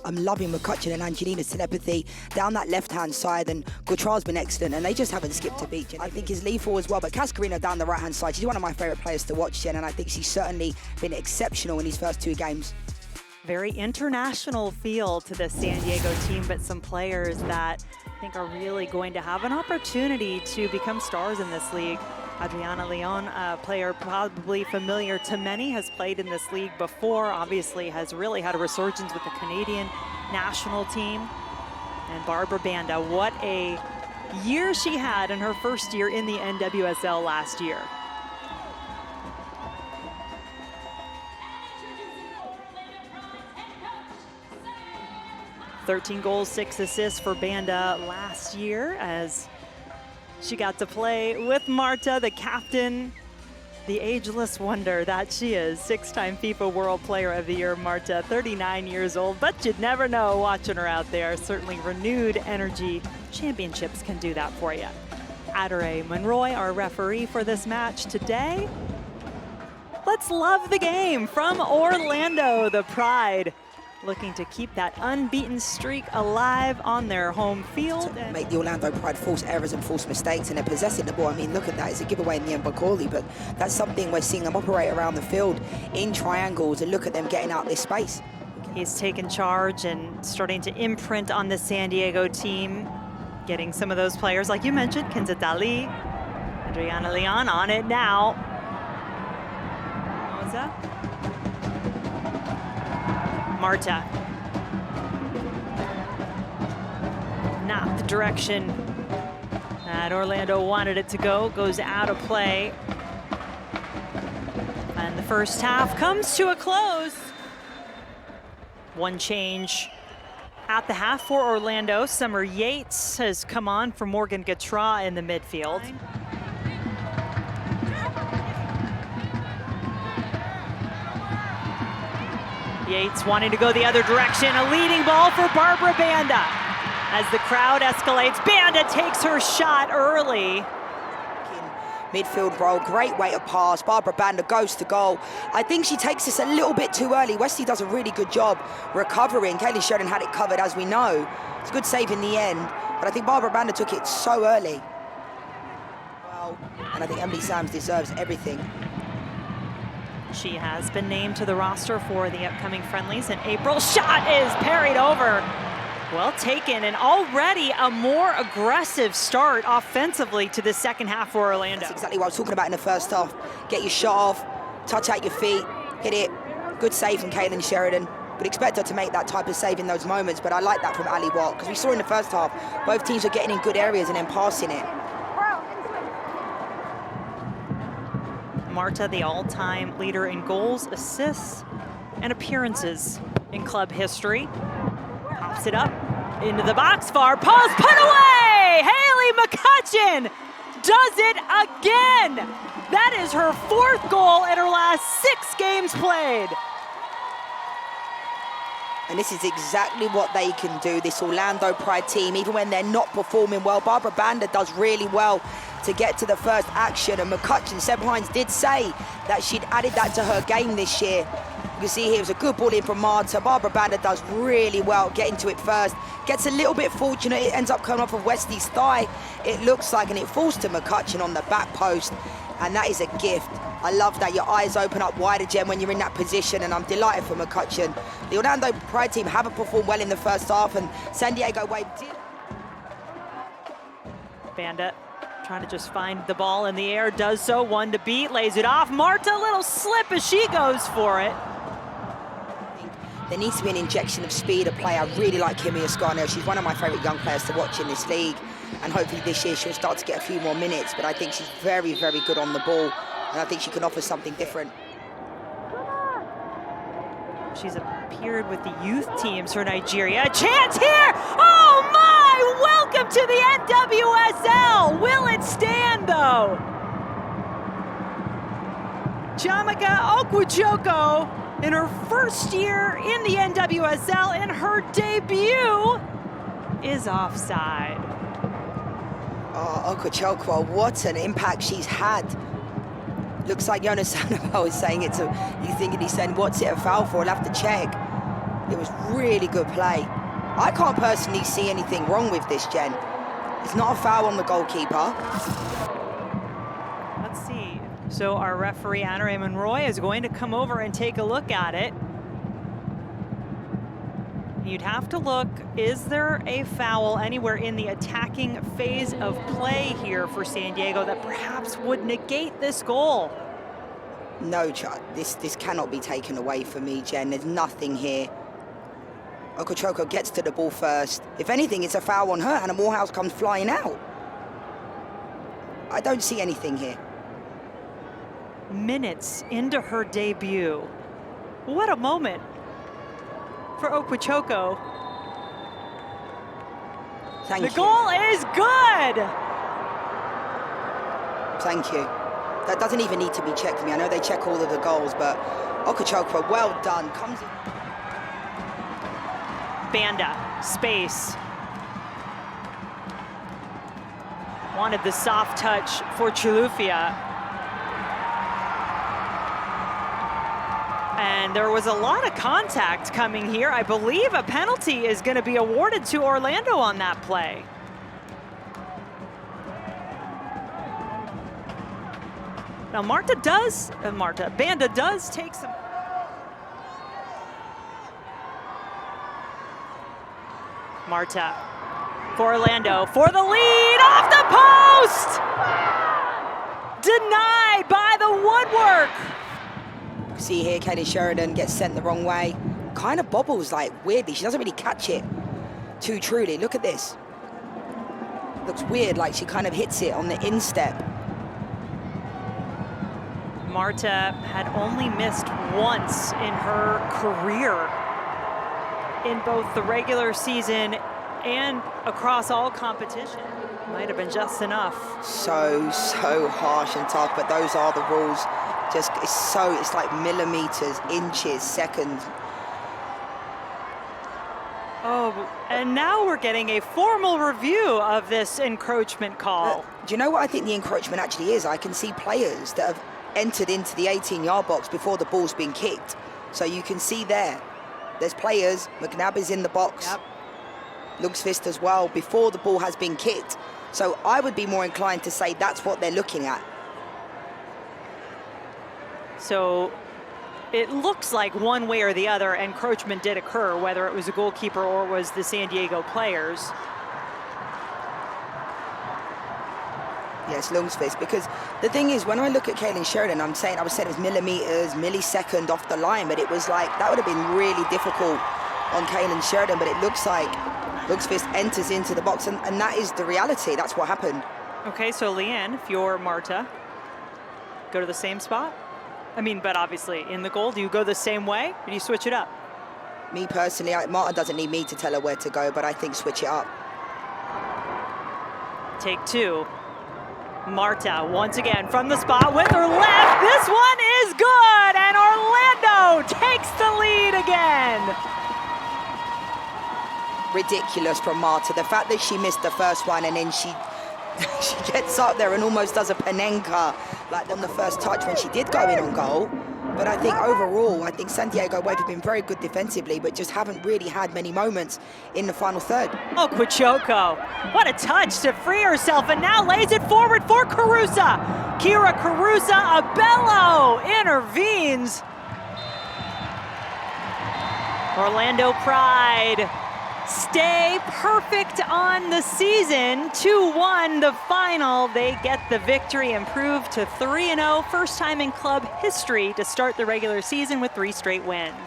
I'm loving McCutcheon and Angelina's telepathy down that left-hand side, and Gautrard's been excellent, and they just haven't skipped a beat. I think he's lethal as well, but Cascarino down the right-hand side, she's one of my favourite players to watch, Jen, and I think she's certainly been exceptional in these first 2 games. Very international feel to the San Diego team, but some players that I think are really going to have an opportunity to become stars in this league. Adriana Leon, a player probably familiar to many, has played in this league before, obviously has really had a resurgence with the Canadian national team. And Barbara Banda, what a year she had in her first year in the NWSL last year. "13 goals, 6 assists for Banda last year as she got to play with Marta, the captain, the ageless wonder that she is. 6-time FIFA World Player of the Year, Marta, 39 years old, but you'd never know watching her out there. Certainly renewed energy. Championships can do that for you. Adere Monroy, our referee for this match today. Let's love the game from Orlando, the Pride, looking to keep that unbeaten streak alive on their home field. To make the Orlando Pride force errors and force mistakes, and they're possessing the ball. I mean, look at that. It's a giveaway in the end by Corley, but that's something we're seeing them operate around the field in triangles, and look at them getting out this space. He's taken charge and starting to imprint on the San Diego team, getting some of those players, like you mentioned, Kenza Dali, Adriana Leon on it now. Moza. Marta. Not the direction that Orlando wanted it to go. Goes out of play. And the first half comes to a close. One change at the half for Orlando. Summer Yates has come on for Morgan Gautrard in the midfield. Yates wanting to go the other direction. A leading ball for Barbara Banda. As the crowd escalates, Banda takes her shot early. Midfield role, great way to pass. Barbara Banda goes to goal. I think she takes this a little bit too early. Wesley does a really good job recovering. Kaylee Sheridan had it covered, as we know. It's a good save in the end, but I think Barbara Banda took it so early. Well, and I think Emily Sams deserves everything. She has been named to the roster for the upcoming friendlies in April. Shot is parried over. Well taken, and already a more aggressive start offensively to the second half for Orlando. That's exactly what I was talking about in the first half. Get your shot off, touch out your feet, hit it. Good save from Caitlin Sheridan. Would expect her to make that type of save in those moments, but I like that from Ali Watt, because we saw in the first half, both teams were getting in good areas and then passing it. Marta, the all-time leader in goals, assists, and appearances in club history. Pops it up into the box, far post, put away! Haley McCutcheon does it again! That is her 4th goal in her last 6 games played. And this is exactly what they can do, this Orlando Pride team, even when they're not performing well. Barbara Banda does really well to get to the first action, and McCutcheon, Seb Hines did say that she'd added that to her game this year. You can see here it was a good ball in from Marta. Barbara Banda does really well getting to it first. Gets a little bit fortunate, it ends up coming off of Wesley's thigh, it looks like, and it falls to McCutcheon on the back post, and that is a gift. I love that. Your eyes open up wider, Jen, when you're in that position, and I'm delighted for McCutcheon. The Orlando Pride team haven't performed well in the first half, and San Diego Wave did. Banda trying to just find the ball in the air, does so, 1 to beat, lays it off. Marta, a little slip as she goes for it. There needs to be an injection of speed of play. I really like Kimi Ascano. She's one of my favourite young players to watch in this league, and hopefully this year she'll start to get a few more minutes, but I think she's very, very good on the ball, and I think she can offer something different. She's appeared with the youth teams for Nigeria. A chance here! Oh my! Welcome to the NWSL! Will it stand though? Chiamaka Okwuchukwu in her first year in the NWSL, and her debut is offside. Oh, Okwuchukwu, what an impact she's had. Looks like Jonas Sandoval is saying it's a, he's thinking he's saying, what's it a foul for? I'll have to check. It was really good play. I can't personally see anything wrong with this, Jen. It's not a foul on the goalkeeper. Let's see. So our referee, Anna Monroy, is going to come over and take a look at it. You'd have to look, is there a foul anywhere in the attacking phase of play here for San Diego that perhaps would negate this goal? No, this cannot be taken away from me, Jen. There's nothing here. Okochoko gets to the ball first. If anything, it's a foul on her. Hannah Morehouse comes flying out. I don't see anything here. Minutes into her debut. What a moment for Okochoko. Thank you. The goal is good! Thank you. That doesn't even need to be checked for me. I know they check all of the goals, but Okochoko, well done. Comes in. Banda, space. Wanted the soft touch for Chilufya. And there was a lot of contact coming here. I believe a penalty is going to be awarded to Orlando on that play. Now Banda does take some. Marta for Orlando for the lead, off the post! Denied by the woodwork. See here, Kaylin Sheridan gets sent the wrong way. Kind of bobbles like weirdly. She doesn't really catch it too truly. Look at this. Looks weird, like she kind of hits it on the instep. Marta had only missed once in her career in both the regular season and across all competition. Might have been just enough. So harsh and tough, but those are the rules. Just, it's like millimeters, inches, seconds. Oh, and now we're getting a formal review of this encroachment call. Do you know what I think the encroachment actually is? I can see players that have entered into the 18-yard box before the ball's been kicked. So you can see there's players. McNabb is in the box. Yep. Lundqvist as well, before the ball has been kicked. So I would be more inclined to say that's what they're looking at. So it looks like one way or the other encroachment did occur, whether it was a goalkeeper or was the San Diego players. Yes, Lundqvist, because the thing is, when I look at Kaylin Sheridan, I was saying it was millimeters, millisecond off the line, but it was like, that would have been really difficult on Kaylin Sheridan, but it looks like Lundqvist enters into the box, and that is the reality. That's what happened. Okay, so Leanne, if you're Marta, go to the same spot? I mean, but obviously, in the goal, do you go the same way, or do you switch it up? Me personally, Marta doesn't need me to tell her where to go, but I think switch it up. Take two. Marta, once again, from the spot with her left. This one is good, and Orlando takes the lead again. Ridiculous from Marta. The fact that she missed the first one and then she gets up there and almost does a Panenka like on the first touch when she did go in on goal. But I think overall, I think San Diego Wave have been very good defensively, but just haven't really had many moments in the final third. Oh, Okochoko, what a touch to free herself, and now lays it forward for Carusa. Kira Carusa, Abello intervenes. Orlando Pride stay perfect on the season. 2-1 the final. They get the victory, improved to 3-0. First time in club history to start the regular season with 3 straight wins.